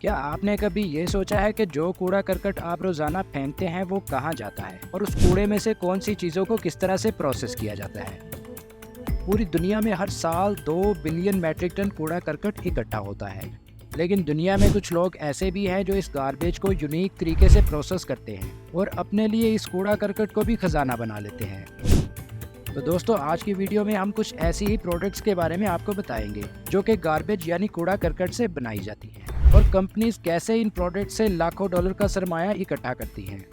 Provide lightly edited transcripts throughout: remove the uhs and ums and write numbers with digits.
क्या आपने कभी ये सोचा है कि जो कूड़ा करकट आप रोजाना फेंकते हैं वो कहाँ जाता है और उस कूड़े में से कौन सी चीज़ों को किस तरह से प्रोसेस किया जाता है? पूरी दुनिया में हर साल 2 बिलियन मैट्रिक टन कूड़ा करकट इकट्ठा होता है। लेकिन दुनिया में कुछ लोग ऐसे भी हैं जो इस गार्बेज को यूनिक तरीके से प्रोसेस करते हैं और अपने लिए इस कूड़ा करकट को भी खजाना बना लेते हैं। तो दोस्तों, आज की वीडियो में हम कुछ ऐसी ही प्रोडक्ट्स के बारे में आपको बताएंगे जो कि गार्बेज यानी कूड़ा करकट से बनाई जाती हैं और कंपनीज कैसे इन प्रोडक्ट से लाखों डॉलर का सरमाया इकट्ठा करती हैं।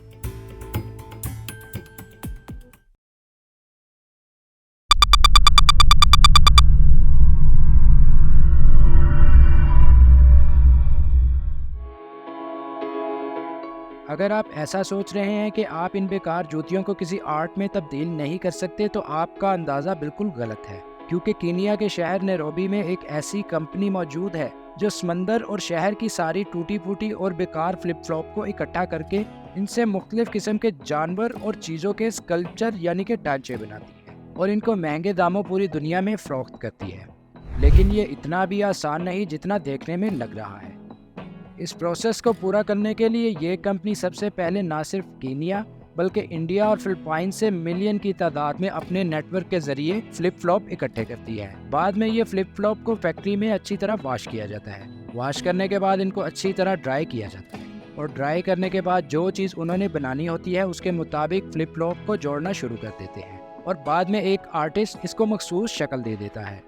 अगर आप ऐसा सोच रहे हैं कि आप इन बेकार जूतियों को किसी आर्ट में तब्दील नहीं कर सकते तो आपका अंदाज़ा बिल्कुल गलत है, क्योंकि कीनिया के शहर नैरोबी में एक ऐसी कंपनी मौजूद है जो समंदर और शहर की सारी टूटी फूटी और बेकार फ्लिप फ्लॉप को इकट्ठा करके इनसे मुख्तलिफ किस्म के जानवर और चीज़ों के स्कल्पचर यानी कि ढांचे बनाती है और इनको महंगे दामों पूरी दुनिया में फ़रोख्त करती है। लेकिन ये इतना भी आसान नहीं जितना देखने में लग रहा है। इस प्रोसेस को पूरा करने के लिए ये कंपनी सबसे पहले ना सिर्फ कीनिया बल्कि इंडिया और फिलिपाइन से मिलियन की तादाद में अपने नेटवर्क के जरिए फ्लिप फ्लॉप इकट्ठे करती है। बाद में ये फ्लिप फ्लॉप को फैक्ट्री में अच्छी तरह वॉश किया जाता है। वॉश करने के बाद इनको अच्छी तरह ड्राई किया जाता है और ड्राई करने के बाद जो चीज़ उन्होंने बनानी होती है उसके मुताबिक फ्लिप फ्लॉप को जोड़ना शुरू कर देते हैं और बाद में एक आर्टिस्ट इसको मखसूस शक्ल दे देता है।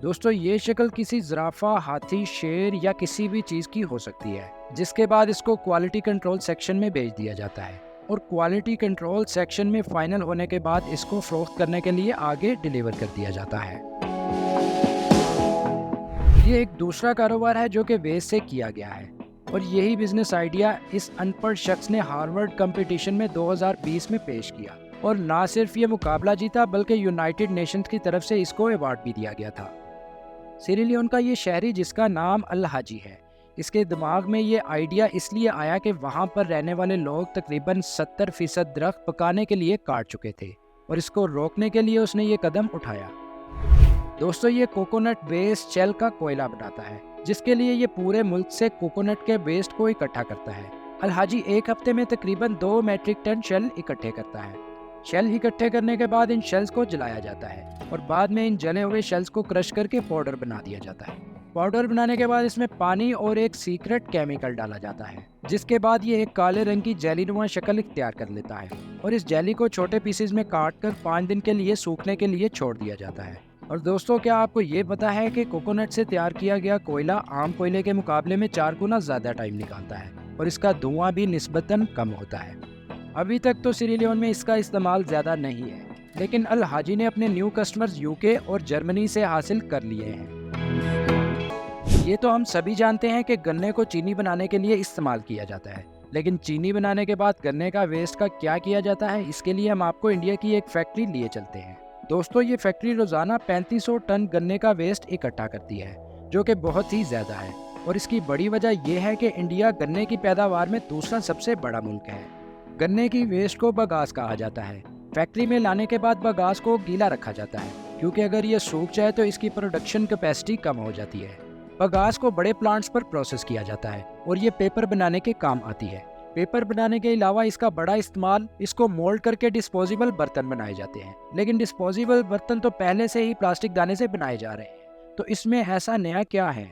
दोस्तों, ये शक्ल किसी ज़राफ़ा, हाथी, शेर या किसी भी चीज़ की हो सकती है, जिसके बाद इसको क्वालिटी कंट्रोल सेक्शन में भेज दिया जाता है और क्वालिटी कंट्रोल सेक्शन में फाइनल होने के बाद इसको फ़रोख्त करने के लिए आगे डिलीवर कर दिया जाता है। ये एक दूसरा कारोबार है जो कि वेस्ट से किया गया है और यही बिजनेस आइडिया इस अनपढ़ शख्स ने हार्वर्ड कंपटीशन में 2020 में पेश किया और ना सिर्फ ये मुकाबला जीता बल्कि यूनाइटेड नेशंस की तरफ से इसको अवार्ड भी दिया गया था। सीरिलियन का ये शहरी जिसका नाम अल हाजी है, इसके दिमाग में ये आइडिया इसलिए आया कि वहाँ पर रहने वाले लोग तकरीबन 70% दरख्त पकाने के लिए काट चुके थे और इसको रोकने के लिए उसने ये कदम उठाया। दोस्तों, ये कोकोनट वेस्ट शेल का कोयला बनाता है जिसके लिए ये पूरे मुल्क से कोकोनट के वेस्ट को इकट्ठा करता है। अल हाजी एक हफ्ते में तकरीबन 2 मैट्रिक टन शेल इकट्ठे करता है। शेल इकट्ठे करने के बाद इन शेल्स को जलाया जाता है और बाद में इन जले हुए शेल्स को क्रश करके पाउडर बना दिया जाता है। पाउडर बनाने के बाद इसमें पानी और एक सीक्रेट केमिकल डाला जाता है, जिसके बाद ये एक काले रंग की जेलीनुमा शक्ल इख्तियार कर लेता है और इस जेली को छोटे पीसेज में काट कर 5 दिन के लिए सूखने के लिए छोड़ दिया जाता है। और दोस्तों, क्या आपको ये पता है कि कोकोनट से तैयार किया गया कोयला आम कोयले के मुकाबले में 4 गुना ज़्यादा टाइम निकालता है और इसका धुआं भी निस्बतन कम होता है। अभी तक तो सीरिलियन में इसका इस्तेमाल ज़्यादा नहीं है, लेकिन अल हाजी ने अपने न्यू कस्टमर्स यूके और जर्मनी से हासिल कर लिए हैं। ये तो हम सभी जानते हैं कि गन्ने को चीनी बनाने के लिए इस्तेमाल किया जाता है, लेकिन चीनी बनाने के बाद गन्ने का वेस्ट का क्या किया जाता है, इसके लिए हम आपको इंडिया की एक फैक्ट्री लिए चलते हैं। दोस्तों, ये फैक्ट्री रोज़ाना 3500 टन गन्ने का वेस्ट इकट्ठा करती है, जो कि बहुत ही ज़्यादा है और इसकी बड़ी वजह यह है कि इंडिया गन्ने की पैदावार में दूसरा सबसे बड़ा मुल्क है। गन्ने की वेस्ट को बगास कहा जाता है। फैक्ट्री में लाने के बाद बगास को गीला रखा जाता है, क्योंकि अगर ये सूख जाए तो इसकी प्रोडक्शन कैपेसिटी कम हो जाती है। बगास को बड़े प्लांट्स पर प्रोसेस किया जाता है और ये पेपर बनाने के काम आती है। पेपर बनाने के अलावा इसका बड़ा इस्तेमाल इसको मोल्ड करके डिस्पोजेबल बर्तन बनाए जाते हैं, लेकिन डिस्पोजेबल बर्तन तो पहले से ही प्लास्टिक दाने से बनाए जा रहे हैं, तो इसमें ऐसा नया क्या है?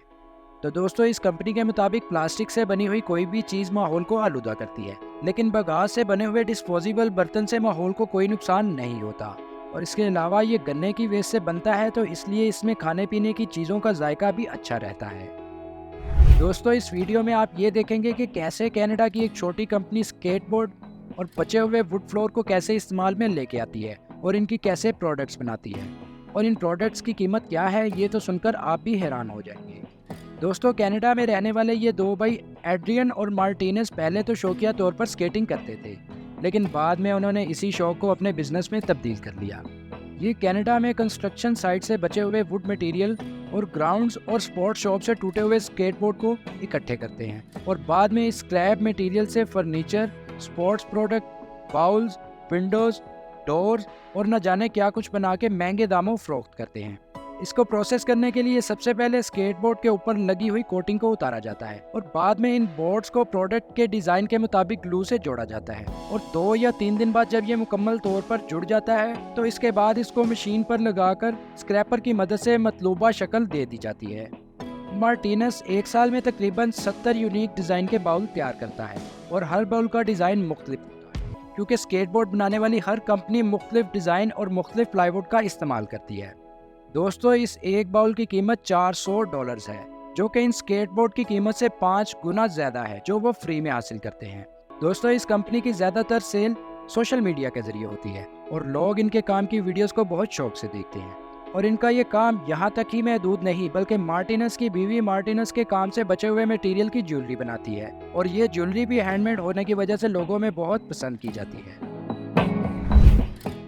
तो दोस्तों, इस कंपनी के मुताबिक प्लास्टिक से बनी हुई कोई भी चीज़ माहौल को आलूदा करती है, लेकिन बगास से बने हुए डिस्पोजेबल बर्तन से माहौल को कोई नुकसान नहीं होता और इसके अलावा ये गन्ने की वेस्ट से बनता है, तो इसलिए इसमें खाने पीने की चीज़ों का जायका भी अच्छा रहता है। दोस्तों, इस वीडियो में आप ये देखेंगे कि कैसे कनाडा की एक छोटी कंपनी स्केटबोर्ड और बचे हुए वुड फ्लोर को कैसे इस्तेमाल में लेके आती है और इनकी कैसे प्रोडक्ट्स बनाती है और इन प्रोडक्ट्स की कीमत क्या है, ये तो सुनकर आप भी हैरान हो जाएंगे। दोस्तों, कनाडा में रहने वाले ये 2 भाई एड्रियन और मार्टिनेज पहले तो शौकिया तौर पर स्केटिंग करते थे, लेकिन बाद में उन्होंने इसी शौक को अपने बिजनेस में तब्दील कर लिया। ये कनाडा में कंस्ट्रक्शन साइट से बचे हुए वुड मटेरियल और ग्राउंड्स और स्पोर्ट्स शॉप से टूटे हुए स्केटबोर्ड को इकट्ठे करते हैं और बाद में इस स्क्रैप मटेरियल से furniture, sports product, bowls, Windows, doors और न जाने क्या कुछ बना के महंगे दामों फरोख्त करते हैं। इसको प्रोसेस करने के लिए सबसे पहले स्केटबोर्ड के ऊपर लगी हुई कोटिंग को उतारा जाता है और बाद में इन बोर्ड्स को प्रोडक्ट के डिजाइन के मुताबिक ग्लू से जोड़ा जाता है और 2 या 3 दिन बाद जब ये मुकम्मल तौर पर जुड़ जाता है तो इसके बाद इसको मशीन पर लगाकर स्क्रैपर की मदद से मतलूबा शक्ल दे दी जाती है। मार्टिनस एक साल में तकरीबन 70 यूनिक डिज़ाइन के बाउल तैयार करता है और हर बाउल का डिज़ाइन मुख्तलिफ होता है क्योंकि स्केटबोर्ड बनाने वाली हर कंपनी मुख्तलिफ डिज़ाइन और मुख्तलिफ प्लाईवुड का इस्तेमाल करती है। दोस्तों, इस एक बाउल की कीमत $400 है, जो कि इन स्केटबोर्ड की कीमत से 5 गुना ज़्यादा है जो वो फ्री में हासिल करते हैं। दोस्तों, इस कंपनी की ज़्यादातर सेल सोशल मीडिया के जरिए होती है और लोग इनके काम की वीडियोस को बहुत शौक से देखते हैं। और इनका ये काम यहाँ तक ही महदूद नहीं बल्कि मार्टिनस की बीवी मार्टिनस के काम से बचे हुए मटेरियल की ज्वेलरी बनाती है और ये ज्वेलरी भी हैंडमेड होने की वजह से लोगों में बहुत पसंद की जाती है।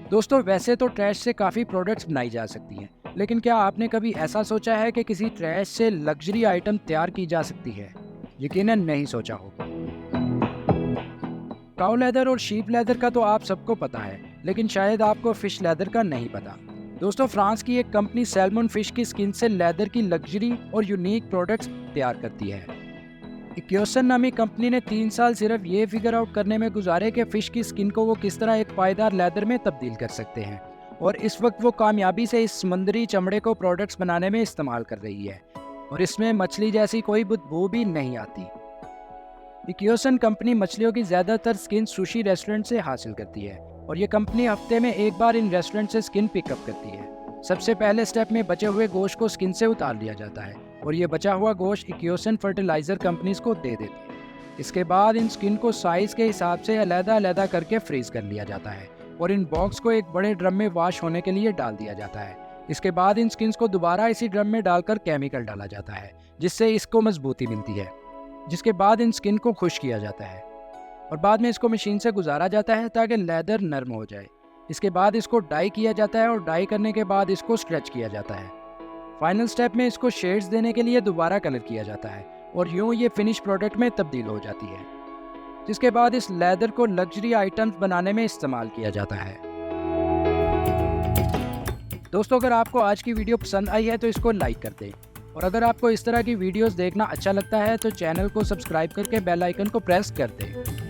दोस्तों, वैसे तो ट्रैश से काफ़ी प्रोडक्ट्स बनाई जा सकती हैं, लेकिन क्या आपने कभी ऐसा सोचा है कि किसी ट्रैश से लग्जरी आइटम तैयार की जा सकती है? यकीनन नहीं सोचा होगा। काऊ लेदर और शीप लेदर का तो आप सबको पता है, लेकिन शायद आपको फिश लेदर का नहीं पता। दोस्तों, फ्रांस की एक कंपनी सैल्मन फिश की स्किन से लेदर की लग्जरी और यूनिक प्रोडक्ट्स तैयार करती है। इक्योसन नामी कंपनी ने 3 साल सिर्फ ये फिगर आउट करने में गुजारे कि फिश की स्किन को वो किस तरह एक पायदार लेदर में तब्दील कर सकते हैं और इस वक्त वो कामयाबी से इस समुद्री चमड़े को प्रोडक्ट्स बनाने में इस्तेमाल कर रही है और इसमें मछली जैसी कोई बदबू भी नहीं आती। इक्योसन कंपनी मछलियों की ज़्यादातर स्किन सुशी रेस्टोरेंट से हासिल करती है और ये कंपनी हफ्ते में एक बार इन रेस्टोरेंट से स्किन पिकअप करती है। सबसे पहले स्टेप में बचे हुए गोश्त को स्किन से उतार लिया जाता है और ये बचा हुआ गोश्त इक्योसन फर्टिलाइजर कंपनीज को दे देती है। इसके बाद इन स्किन को साइज के हिसाब से अलग-अलग करके फ्रीज कर लिया जाता है और इन बॉक्स को एक बड़े ड्रम में वॉश होने के लिए डाल दिया जाता है। इसके बाद इन स्किन्स को दोबारा इसी ड्रम में डालकर केमिकल डाला जाता है जिससे इसको मजबूती मिलती है, जिसके बाद इन स्किन को खुश किया जाता है और बाद में इसको मशीन से गुजारा जाता है ताकि लेदर नरम हो जाए। इसके बाद इसको डाई किया जाता है और डाई करने के बाद इसको स्ट्रेच किया जाता है। फाइनल स्टेप में इसको शेड्स देने के लिए दोबारा कलर किया जाता है और यूँ ये फिनिश प्रोडक्ट में तब्दील हो जाती है, जिसके बाद इस लेदर को लग्जरी आइटम्स बनाने में इस्तेमाल किया जाता है। दोस्तों, अगर आपको आज की वीडियो पसंद आई है तो इसको लाइक कर दें और अगर आपको इस तरह की वीडियोस देखना अच्छा लगता है तो चैनल को सब्सक्राइब करके बेल आइकन को प्रेस कर दें।